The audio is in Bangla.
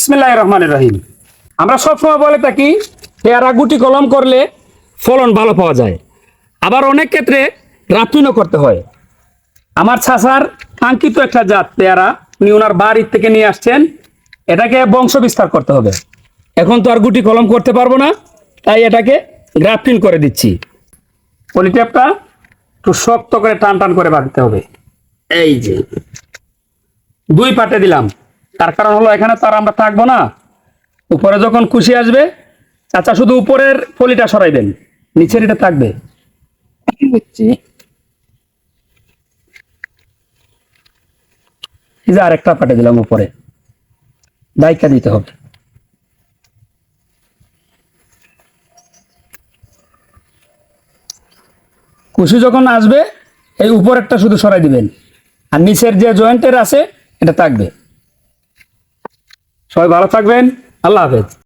বিসমিল্লাহির রহমানির রহিম। আমরা সবসময় বলে থাকি পেয়ারা গুটি কলম করলে ফলন ভালো পাওয়া যায়, আবার অনেক ক্ষেত্রে রাফিনও করতে হয়। আমার চাচার কাঙ্ক্ষিত একটা জাত পেয়ারা উনি ওনার বাড়ির থেকে নিয়ে আসছেন, এটাকে বংশ বিস্তার করতে হবে। এখন তো আর গুটি কলম করতে পারবো না, তাই এটাকে গ্রাফটিং করে দিচ্ছি। পলিটেপটা একটু শক্ত করে টান টান করে বাঁধতে হবে। এই যে দুই পাটে দিলাম, তার কারণ হলো এখানে তো আর আমরা থাকবো না। উপরে যখন খুশি আসবে চাচা শুধু উপরের ফলিটা সরাই দেন, নিচের এটা থাকবে। এই যে আরেকটা পাটে দিলাম উপরে, দায়িকা দিতে হবে। কুশি যখন আসবে এই উপরেরটা শুধু সরাই দিবেন, আর নিচের যে জয়েন্টের আছে এটা থাকবে। সবাই ভালো থাকবেন, আল্লাহ হাফেজ।